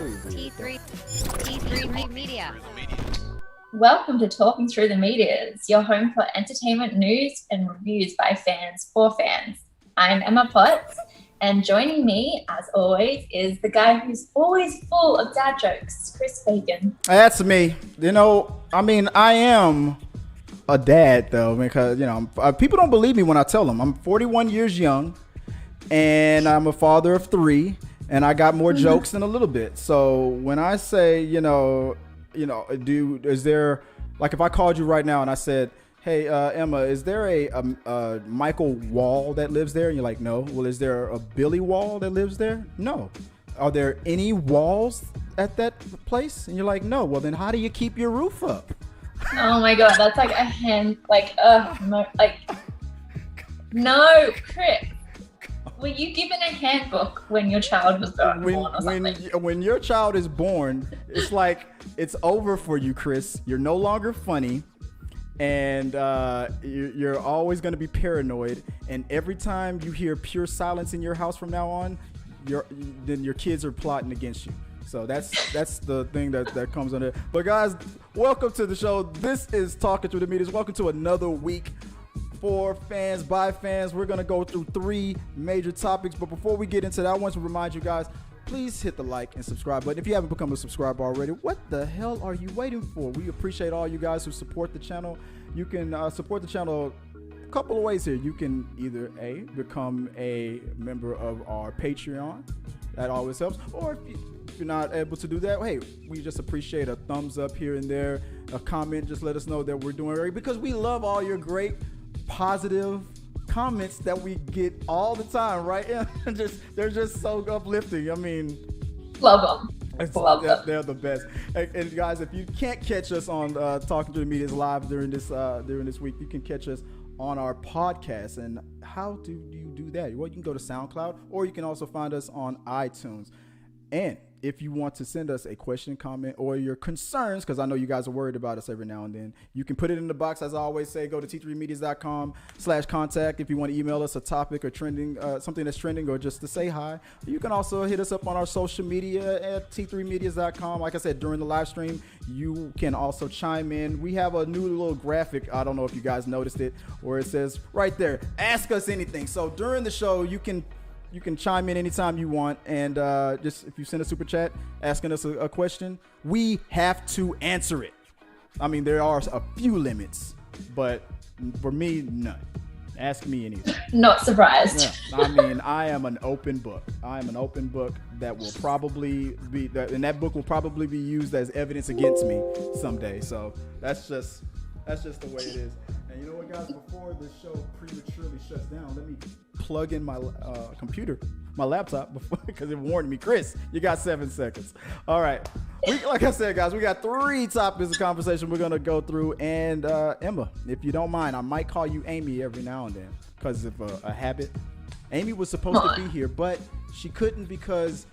T3 Media. Welcome to Talking Through the Medias, your home for entertainment news and reviews by fans for fans. I'm Emma Potts, and joining me, as always, is the guy who's always full of dad jokes, Chris Bacon. That's me. I am a dad, though, because, people don't believe me when I tell them. I'm 41 years young, and I'm a father of 3, and I got more jokes than a little bit. So when I say, is there, like if I called you right now and I said, hey, Emma, is there a Michael Wall that lives there? And you're like, no. Well, is there a Billy Wall that lives there? No. Are there any walls at that place? And you're like, no. Well, then how do you keep your roof up? Oh my God, that's like a hand, no, Chris. Were you given a handbook when your child was born or something? When your child is born, it's like it's over for you, Chris. You're no longer funny, and you're always going to be paranoid. And every time you hear pure silence in your house from now on, then your kids are plotting against you. So that's the thing that comes on it. But guys, welcome to the show. This is Talking Through the Medias. Welcome to another week. For fans, by fans, we're going to go through 3 major topics. But before we get into that, I want to remind you guys, please hit the like and subscribe button. If you haven't become a subscriber already, what the hell are you waiting for? We appreciate all you guys who support the channel. You can support the channel a couple of ways here. You can either become a member of our Patreon. That always helps. Or if you're not able to do that, hey, we just appreciate a thumbs up here and there, a comment. Just let us know that we're doing right, because we love all your great positive comments that we get all the time, right? They're just so uplifting. I mean, love them. They're the best. And guys, if you can't catch us on Talking Through the Medias live during this week, you can catch us on our podcast. And how do you do that? Well, you can go to SoundCloud, or you can also find us on iTunes. And if you want to send us a question, comment, or your concerns, because I know you guys are worried about us every now and then, you can put it in the box. As I always say, go to t3medias.com/contact. If you want to email us a topic or trending, something that's trending, or just to say hi. You can also hit us up on our social media at t3medias.com. Like I said, during the live stream, you can also chime in. We have a new little graphic. I don't know if you guys noticed it, where it says right there, ask us anything. So during the show, you can chime in anytime you want, and just if you send a super chat asking us a question, we have to answer it. I mean, there are a few limits, but for me, none. Ask me anything. Not surprised. Yeah, I mean, I am an open book. I am an open book that will probably be, and that book will probably be used as evidence against me someday. So that's just the way it is. And you know what, guys? Before the show prematurely shuts down, let me plug in my computer, my laptop, because it warned me. Chris, you got 7 seconds. All right. Like I said, guys, we got 3 topics of conversation we're going to go through. And Emma, if you don't mind, I might call you Amy every now and then because of a habit. Amy was supposed to be here, but she couldn't because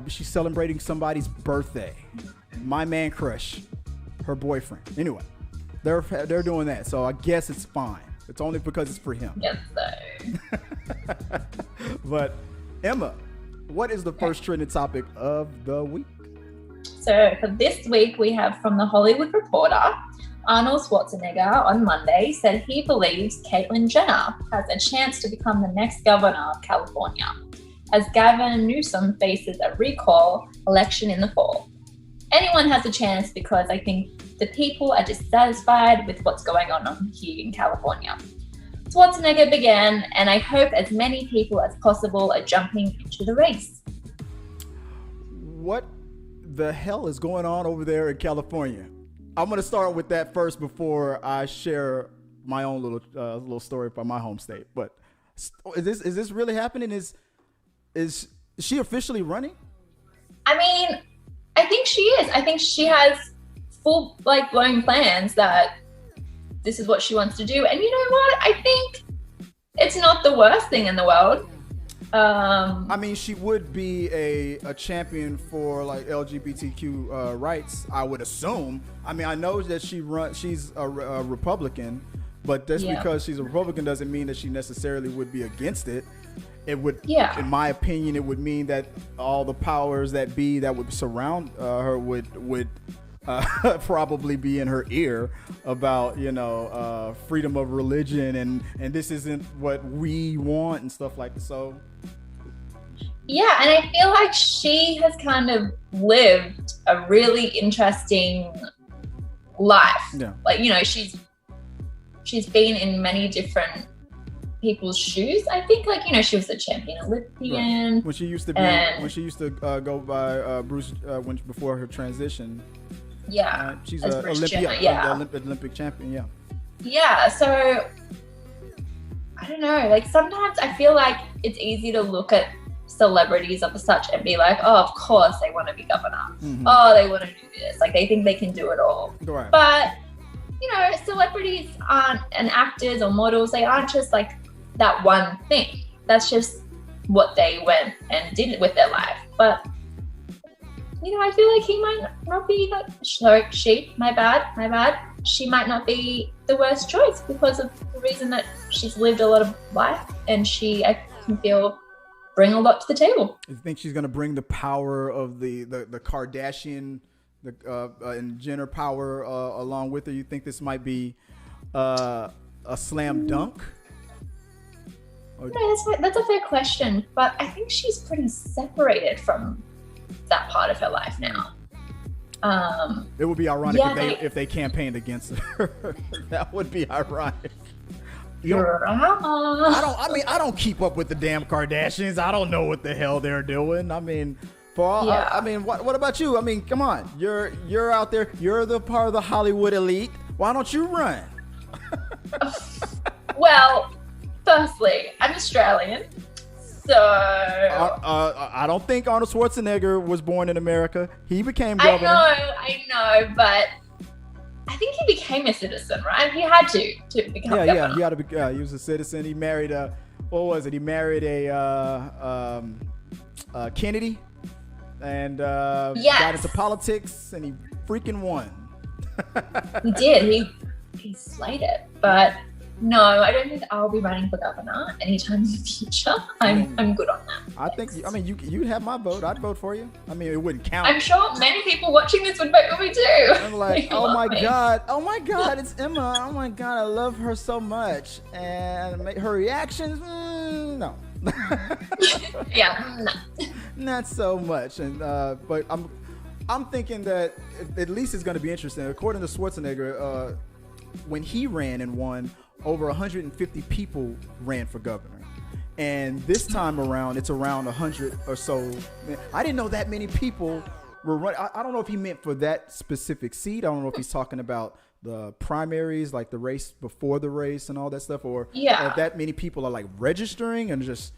she's celebrating somebody's birthday. My man crush, her boyfriend. Anyway, they're doing that, so I guess it's fine. It's only because it's for him. Yes, sir. But Emma, what is the first trending topic of the week? So for this week, we have from The Hollywood Reporter, Arnold Schwarzenegger on Monday said he believes Caitlyn Jenner has a chance to become the next governor of California, as Gavin Newsom faces a recall election in the fall. Anyone has a chance, because I think the people are dissatisfied with what's going on here in California. Schwarzenegger began, and I hope as many people as possible are jumping into the race. What the hell is going on over there in California? I'm going to start with that first before I share my own little story from my home state. But is this really happening? Is she officially running? I mean, I think she is. I think she has full blown plans that this is what she wants to do. And you know what? I think it's not the worst thing in the world. I mean, she would be a champion for like LGBTQ rights, I would assume. I mean, I know that she's a Republican, But just Yeah. because she's a Republican doesn't mean that she necessarily would be against it. It would, Yeah. in my opinion, it would mean that all the powers that be that would surround her would probably be in her ear about, freedom of religion and this isn't what we want and stuff like that. So Yeah, and I feel like she has kind of lived a really interesting life. yeah. Like, she's been in many different people's shoes. I think, she was a champion Olympian. Right. When she used to go by Bruce before her transition. Yeah, she's as an Bruce Olympic, Jenner, yeah. Olympic champion. Yeah. Yeah, so I don't know. Like, sometimes I feel like it's easy to look at celebrities of such and be like, oh, of course they want to be governor. Mm-hmm. Oh, they want to do this. Like, they think they can do it all. Right. But celebrities aren't, and actors or models, they aren't just like that one thing. That's just what they went and did with their life. But I feel like he might not be she might not be the worst choice because of the reason that she's lived a lot of life and I can feel bring a lot to the table. You think she's gonna bring the power of the Kardashian and Jenner power along with her? You think this might be a slam dunk? That's a fair question, but I think she's pretty separated from that part of her life now. It would be ironic if they campaigned against her. That would be ironic. I don't keep up with the damn Kardashians. I don't know what the hell they're doing. I mean, what about you? I mean, come on. You're out there. You're the part of the Hollywood elite. Why don't you run? Well, firstly, I'm Australian. So I don't think Arnold Schwarzenegger was born in America. He became governor. I know, but I think he became a citizen, right? He had to become governor. Yeah, he had to be. He was a citizen. He married what was it? He married a Kennedy, and got into politics, and he freaking won. He did. He slayed it, but. No, I don't think I'll be running for governor anytime in the future. I'm good on that. I think you'd have my vote. I'd vote for you. I mean, it wouldn't count. I'm sure many people watching this would vote for me too. I'm like, oh my god, it's Emma. Oh my god, I love her so much, and her reactions, no. Yeah, no. Not so much, and but I'm thinking that at least it's going to be interesting. According to Schwarzenegger, when he ran and won, over 150 people ran for governor, and this time around it's around 100 or so. I didn't know that many people were running. I don't know if he meant for that specific seat. I don't know if he's talking about the primaries, like the race before the race and all that stuff, or if that many people are like registering and just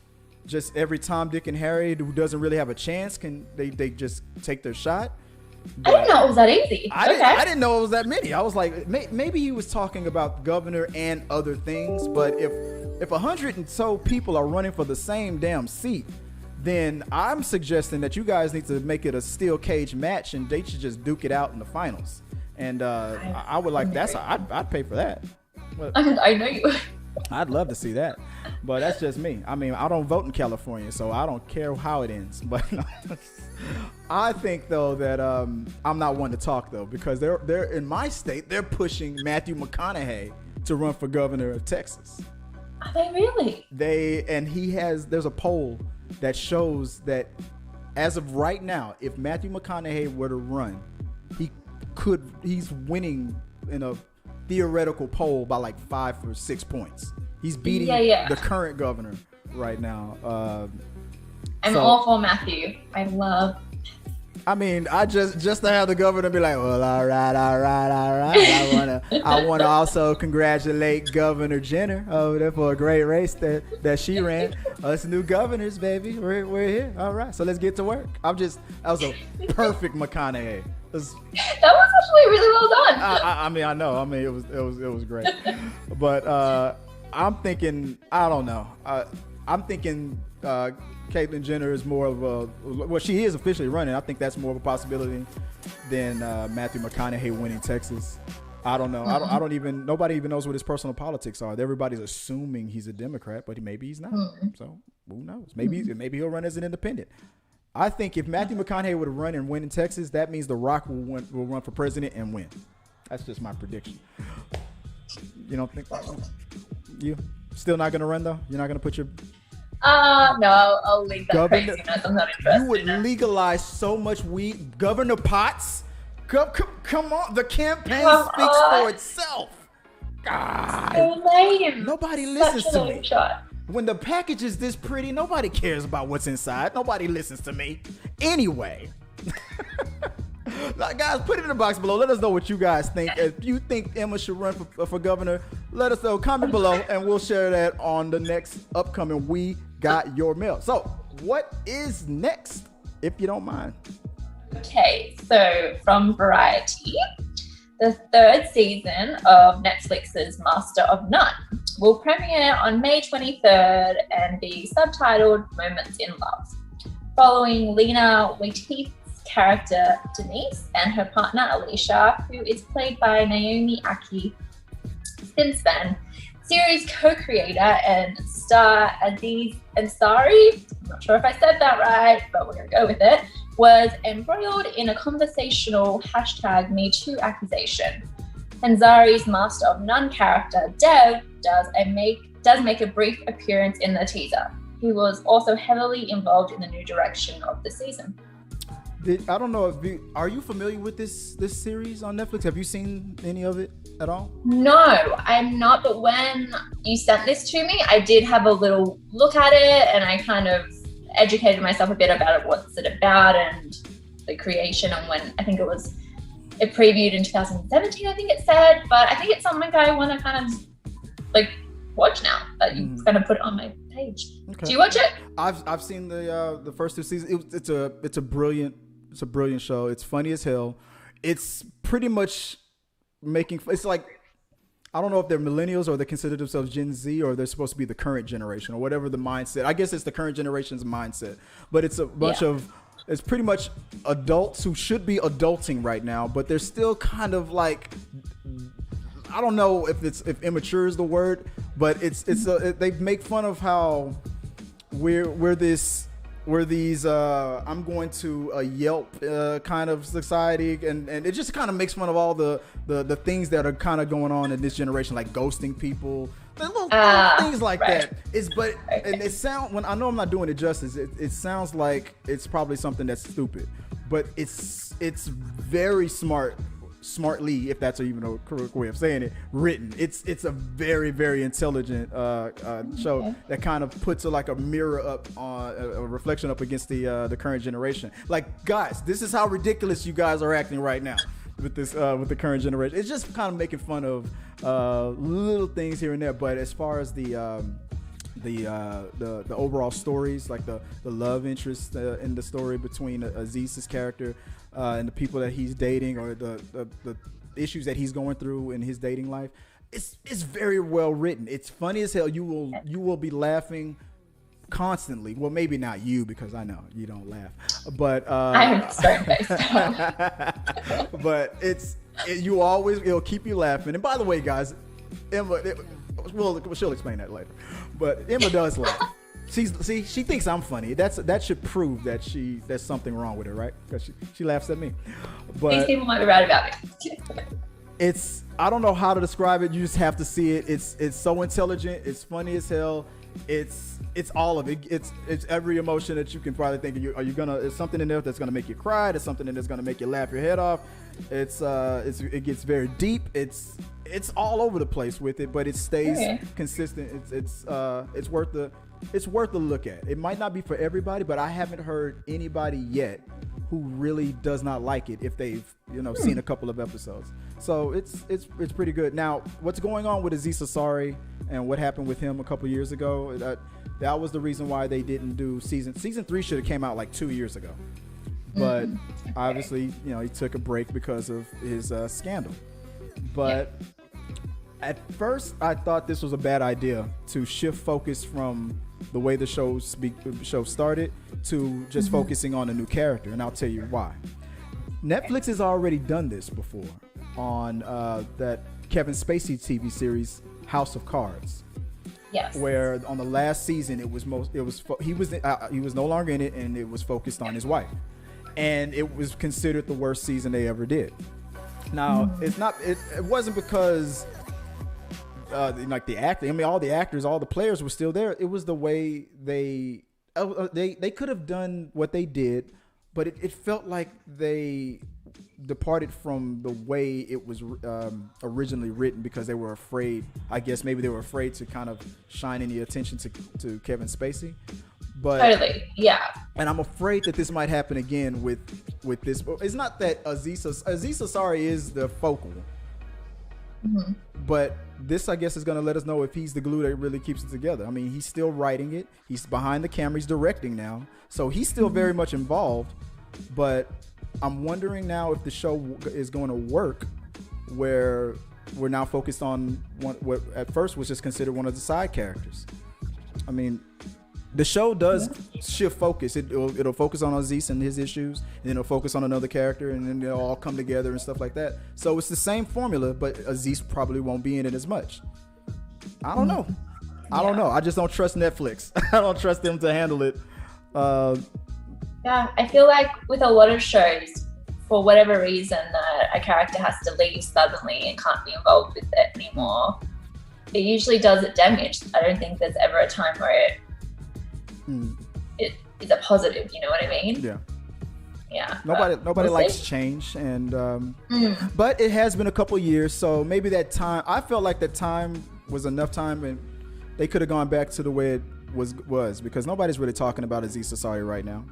every Tom, Dick, and Harry who doesn't really have a chance can they just take their shot. But I didn't know it was that easy. I didn't know it was that many. I was like, maybe he was talking about governor and other things. But if 100 and so people are running for the same damn seat, then I'm suggesting that you guys need to make it a steel cage match, and they should just duke it out in the finals. And I would like I'd pay for that. I know you would. I'd love to see that, but that's just me. I mean, I don't vote in California, so I don't care how it ends. But I think though that I'm not one to talk though, because they're in my state. They're pushing Matthew McConaughey to run for governor of Texas. Are they really? There's a poll that shows that as of right now, if Matthew McConaughey were to run, he's winning in a theoretical poll by like 5 or 6 points. He's beating the current governor right now. I'm all for Matthew. I mean, I just to have the governor be like, well, all right. I wanna also congratulate Governor Jenner over there for a great race that she ran. Us new governors, baby, we're here. All right, so let's get to work. That was a perfect McConaughey. That was actually really well done. I mean, I know. I mean, it was great. But I'm thinking, I don't know. I'm thinking Caitlyn Jenner is more of she is officially running. I think that's more of a possibility than Matthew McConaughey winning Texas. I don't know. I don't even. Nobody even knows what his personal politics are. Everybody's assuming he's a Democrat, but maybe he's not. So who knows? Maybe he'll run as an independent. I think if Matthew McConaughey would run and win in Texas, that means The Rock will run for president and win. That's just my prediction. You don't think you still not gonna run though? You're not gonna put your no, I'll leave that craziness. I'm not interested. You would legalize so much weed, Governor Potts. Come on, the campaign speaks for itself. God, so lame. Nobody listens to me. Shot. When the package is this pretty, nobody cares about what's inside. Nobody listens to me. Anyway. Guys, put it in the box below. Let us know what you guys think. If you think Emma should run for governor, let us know. Comment below, and we'll share that on the next upcoming We Got Your Mail. So, what is next, if you don't mind? Okay, so from Variety, the third season of Netflix's Master of None will premiere on May 23rd and be subtitled Moments in Love, following Lena Waithe's character Denise and her partner Alicia, who is played by Naomi Ackie. Since then, series co-creator and star Aziz Ansari, I'm not sure if I said that right, but we're going to go with it, was embroiled in a conversational #MeToo accusation. Ansari's Master of None character, Dev, does make a brief appearance in the teaser. He was also heavily involved in the new direction of the season. I don't know are you familiar with this series on Netflix? Have you seen any of it at all? No, I'm not. But when you sent this to me, I did have a little look at it, and I kind of educated myself a bit about it, what's it about, and the creation, and when I think it previewed in 2017, I think it said. But I think it's something I want to kind of like watch now. That you kind of put it on my page. Okay. Do you watch it? I've seen the first two seasons. It's a brilliant show. It's funny as hell. It's pretty much it's like, I don't know if they're millennials or they consider themselves Gen Z, or they're supposed to be the current generation or whatever the mindset. I guess it's the current generation's mindset, but it's a bunch of, it's pretty much adults who should be adulting right now, but they're still kind of like, I don't know if immature is the word, but they make fun of how we're these I'm going to a Yelp kind of society, and it just kind of makes fun of all the things that are kind of going on in this generation, like ghosting people, little things like that. And it sounds, when I know I'm not doing it justice, it sounds like it's probably something that's stupid, but it's very smartly, if that's even a correct way of saying it, written. It's a very, very intelligent show that kind of puts a mirror up on a reflection up against the current generation. Like, guys, this is how ridiculous you guys are acting right now with this with the current generation. It's just kind of making fun of little things here and there, but as far as the overall stories, like the love interest in the story between Aziz's character and the people that he's dating, or the issues that he's going through in his dating life, it's very well written. It's funny as hell. You will be laughing constantly. Well, maybe not you, because I know you don't laugh, but I'm sorry, but it'll keep you laughing. And by the way, guys, Emma, she'll explain that later, but Emma does laugh. She thinks I'm funny. That should prove that there's something wrong with her, right? Because she laughs at me. But these people might be right about me. I don't know how to describe it. You just have to see it. It's so intelligent. It's funny as hell. It's all of it. It's every emotion that you can probably think of. It's something in there that's gonna make you cry. There's something in there that's gonna make you laugh your head off. It gets very deep. It's all over the place with it, but it stays consistent. It's worth a look at. It might not be for everybody, but I haven't heard anybody yet who really does not like it if they've seen a couple of episodes. So it's pretty good. Now, what's going on with Aziz Ansari and what happened with him a couple years ago? That was the reason why they didn't do season 3. Should have came out like 2 years ago, but obviously he took a break because of his scandal. But at first, I thought this was a bad idea to shift focus from the way the show started to just focusing on a new character, and I'll tell you why. Netflix has already done this before. on that Kevin Spacey TV series House of Cards. Yes. Where on the last season he was no longer in it, and it was focused on his wife, and it was considered the worst season they ever did. Now it wasn't because like the acting. I mean, all the actors, all the players were still there. It was the way they could have done what they did, but it felt like they departed from the way it was originally written because they were afraid. I guess maybe they were afraid to kind of shine any attention to Kevin Spacey. But totally, yeah. And I'm afraid that this might happen again with this. It's not that Aziz Ansari is the focal, but this, I guess, is going to let us know if he's the glue that really keeps it together. I mean, he's still writing it. He's behind the camera. He's directing now, so he's still very much involved. But I'm wondering now if the show is going to work where we're now focused on what at first was just considered one of the side characters. I mean, the show does shift focus. It'll focus on Aziz and his issues, and then it'll focus on another character, and then they'll all come together and stuff like that. So it's the same formula, but Aziz probably won't be in it as much. I don't know. I don't know. I just don't trust Netflix. I don't trust them to handle it. Yeah, I feel like with a lot of shows, for whatever reason, a character has to leave suddenly and can't be involved with it anymore. It usually does it damage. I don't think there's ever a time where it is a positive. You know what I mean? Yeah. Yeah. Nobody likes change, and but it has been a couple years, so maybe that time. I felt like that time was enough time, and they could have gone back to the way it was because nobody's really talking about Aziz Ansari right now.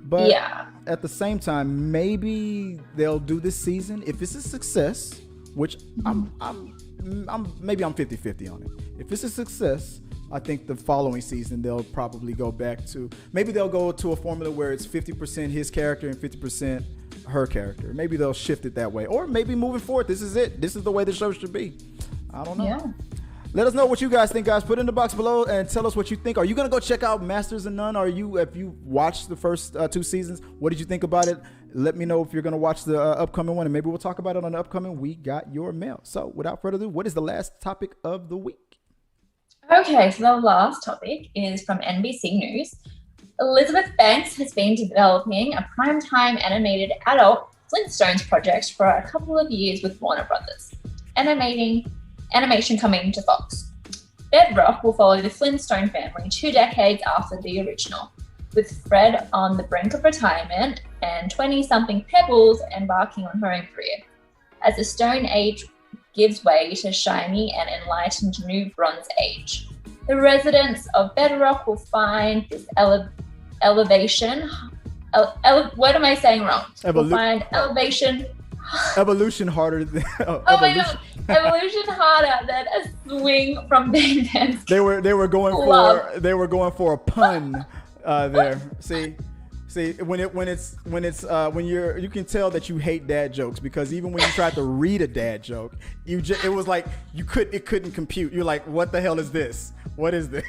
But at the same time, maybe they'll do this season if it's a success, which I'm maybe I'm 50-50 on it. If it's a success, I think the following season they'll probably go back to, maybe they'll go to a formula where it's 50% his character and 50% her character. Maybe they'll shift it that way, or maybe moving forward, this is it. This is the way the show should be. I don't know. Yeah. Let us know what you guys think, guys. Put it in the box below and tell us what you think. Are you gonna go check out Masters of None? If you watched the first 2 seasons, what did you think about it? Let me know if you're gonna watch the upcoming one, and maybe we'll talk about it on the upcoming We Got Your Mail. So without further ado, what is the last topic of the week? Okay, so the last topic is from NBC News. Elizabeth Banks has been developing a primetime animated adult Flintstones project for a couple of years with Warner Brothers. Animation coming to Fox. Bedrock will follow the Flintstone family 2 decades after the original, with Fred on the brink of retirement and 20-something Pebbles embarking on her own career, as the Stone Age gives way to shiny and enlightened new Bronze Age. The residents of Bedrock will find this elevation. What am I saying wrong? We'll find evolution harder than my God. Evolution harder than a swing from Bang Bang. They were going for a pun there. See, when you can tell that you hate dad jokes, because even when you tried to read a dad joke, it was like it couldn't compute. You're like, what the hell is this? What is this?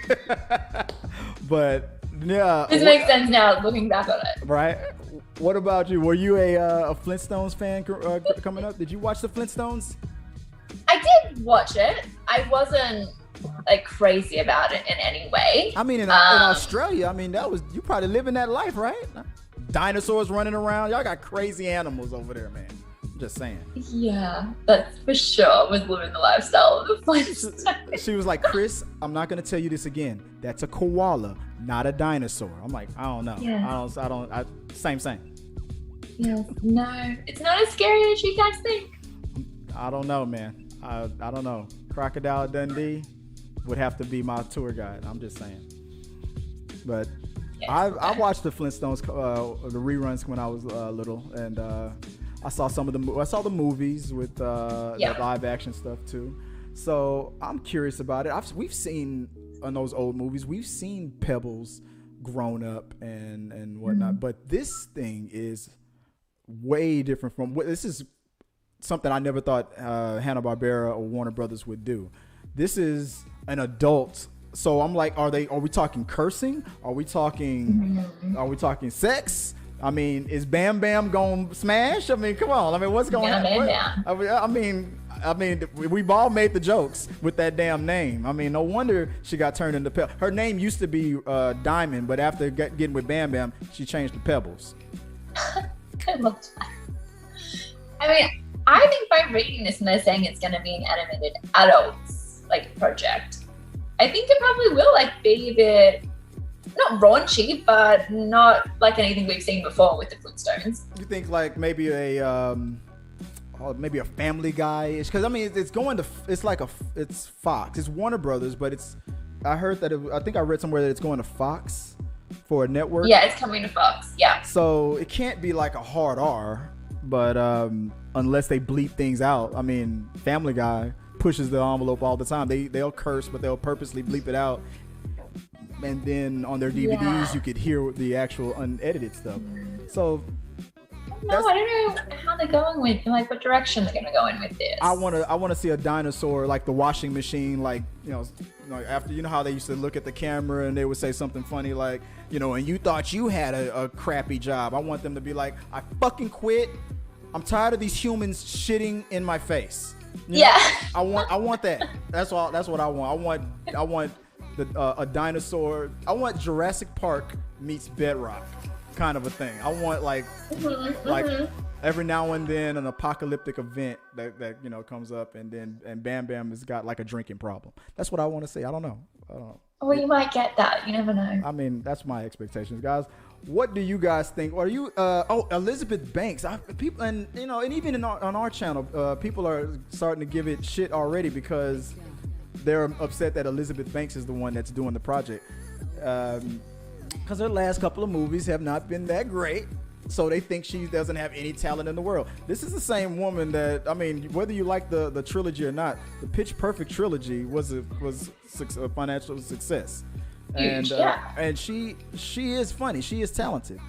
But yeah, this makes sense now looking back on it. Right. What about you? Were you a Flintstones fan coming up? Did you watch the Flintstones? I did watch it. I wasn't like crazy about it in any way. I mean, in Australia, I mean, you probably living that life, right? Dinosaurs running around. Y'all got crazy animals over there, man. I'm just saying. Yeah, that's for sure. Was living the lifestyle of the Flintstones. She was like, Chris, I'm not gonna tell you this again. That's a koala, not a dinosaur. I'm like, I don't know. Yeah. Same. Yeah, no, it's not as scary as you guys think. I don't know, man. I don't know. Crocodile Dundee would have to be my tour guide. I'm just saying. But I watched the Flintstones, the reruns when I was little, and I saw the movies with the live action stuff too. So I'm curious about it. We've seen on those old movies, we've seen Pebbles grown up and whatnot, but this thing is way different from this is something I never thought Hanna-Barbera or Warner Brothers would do. This is an adult. So I'm like, are we talking cursing? Are we talking sex? I mean, is Bam Bam gonna smash? I mean, come on. I mean, what's going on? I mean, we've all made the jokes with that damn name. I mean, no wonder she got turned into Pebbles. Her name used to be Diamond, but after getting with Bam Bam, she changed to Pebbles. Good luck. I mean, I think by reading this and they're saying it's going to be an animated adults like project, I think it probably will like be a bit not raunchy, but not like anything we've seen before with the Flintstones. You think like maybe a Family Guy-ish? Because I mean, it's Fox. It's Warner Brothers, but I heard that I think I read somewhere that it's going to Fox for a network. Yeah, it's coming to Fox. Yeah. So it can't be like a hard R, but unless they bleep things out. I mean, Family Guy pushes the envelope all the time. They'll curse, but they'll purposely bleep it out. And then on their DVDs, you could hear the actual unedited stuff. So no, I don't know how they're going with, like, what direction they're gonna go in with this. I wanna see a dinosaur, like the washing machine, like, you know, like after, you know how they used to look at the camera and they would say something funny like, you know, and you thought you had a crappy job. I want them to be like, I fucking quit. I'm tired of these humans shitting in my face. You know? I want that. That's what I want. I want a dinosaur. I want Jurassic Park meets Bedrock kind of a thing. I want like every now and then an apocalyptic event that you know comes up, and Bam Bam has got like a drinking problem. That's what I want to see. I don't know. Well, you might get that. You never know. I mean, that's my expectations, guys. What do you guys think? Are you Elizabeth Banks? People, and you know, and even on our channel, people are starting to give it shit already because they're upset that Elizabeth Banks is the one that's doing the project. Because her last couple of movies have not been that great, so they think she doesn't have any talent in the world. This is the same woman that, I mean, whether you like the trilogy or not, the Pitch Perfect trilogy was a financial success. Huge, and she is funny. She is talented,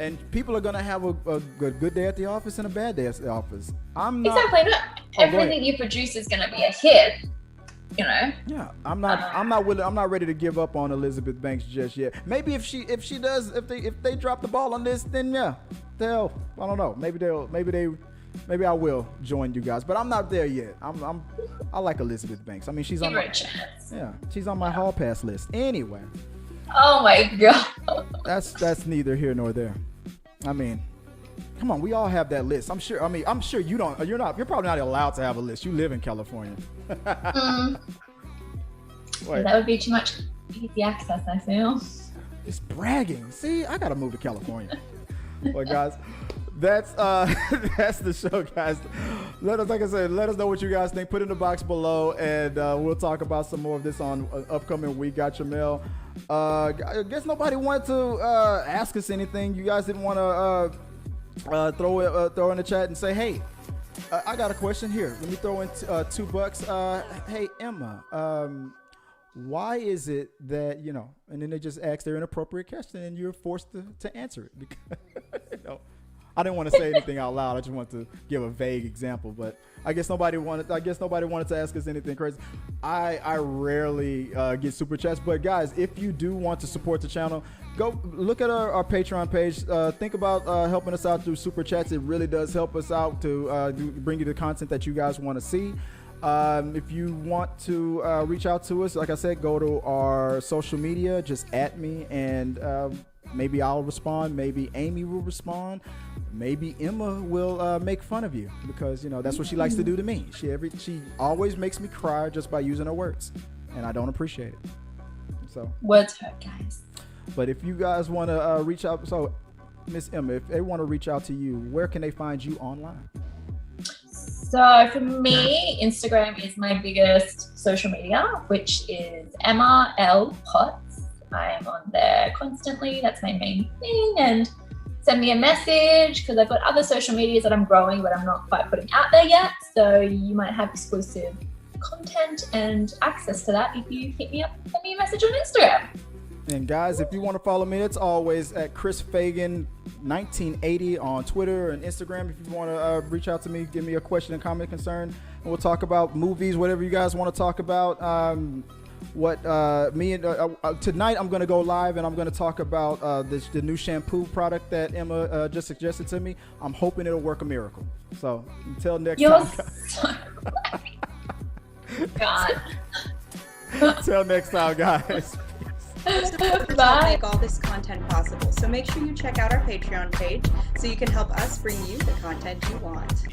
and people are gonna have a good day at the office and a bad day at the office. Exactly. Not everything you produce is gonna be a hit. You know. Yeah, I'm not ready to give up on Elizabeth Banks just yet. Maybe if they drop the ball on this, then yeah, I don't know. Maybe I will join you guys, but I'm not there yet. I like Elizabeth Banks. I mean, she's on my hall pass list. Anyway. Oh my god. That's neither here nor there. I mean, come on, we all have that list. I'm sure you don't. You're probably not allowed to have a list. You live in California. That would be too much easy access, I feel. It's bragging. See, I gotta move to California. Well, guys, that's the show, guys. Let us know what you guys think. Put it in the box below, and we'll talk about some more of this on upcoming week. Got your mail. I guess nobody wanted to ask us anything. You guys didn't want to throw in the chat and say, hey, I got a question here. Let me throw in $2. Hey, Emma, why is it that, you know, and then they just ask their inappropriate question and you're forced to answer it? Because, you know, I didn't want to say anything out loud. I just wanted to give a vague example, but I guess nobody wanted to ask us anything crazy. I rarely get super chats, but guys, if you do want to support the channel, go look at our Patreon page. Think about helping us out through super chats. It really does help us out to bring you the content that you guys want to see. If you want to reach out to us, like I said, go to our social media, just @ me, and maybe I'll respond. Maybe Amy will respond. Maybe Emma will make fun of you, because, you know, that's what she likes to do to me. She always makes me cry just by using her words, and I don't appreciate it. So words hurt, guys. But if you guys want to reach out, so Miss Emma, if they want to reach out to you, where can they find you online? So for me, Instagram is my biggest social media, which is Emma L. Potts. I'm on there constantly. That's my main thing. And send me a message, because I've got other social medias that I'm growing, but I'm not quite putting out there yet. So you might have exclusive content and access to that if you hit me up, send me a message on Instagram. And guys, if you want to follow me, it's always at Chris Fagan 1980 on Twitter and Instagram. If you want to reach out to me, give me a question and comment, concern, and we'll talk about movies, whatever you guys want to talk about. what tonight I'm gonna go live and I'm gonna talk about the new shampoo product that Emma just suggested to me. I'm hoping it'll work a miracle. So until next time. So God. Until next time, guys. Supporters help make all this content possible, so make sure you check out our Patreon page so you can help us bring you the content you want.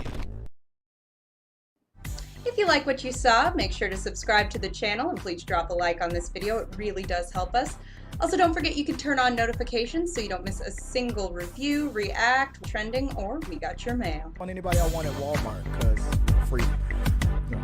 If you like what you saw, make sure to subscribe to the channel and please drop a like on this video. It really does help us. Also, don't forget you can turn on notifications so you don't miss a single review, react, trending, or we got your mail. On anybody I want at Walmart, because free.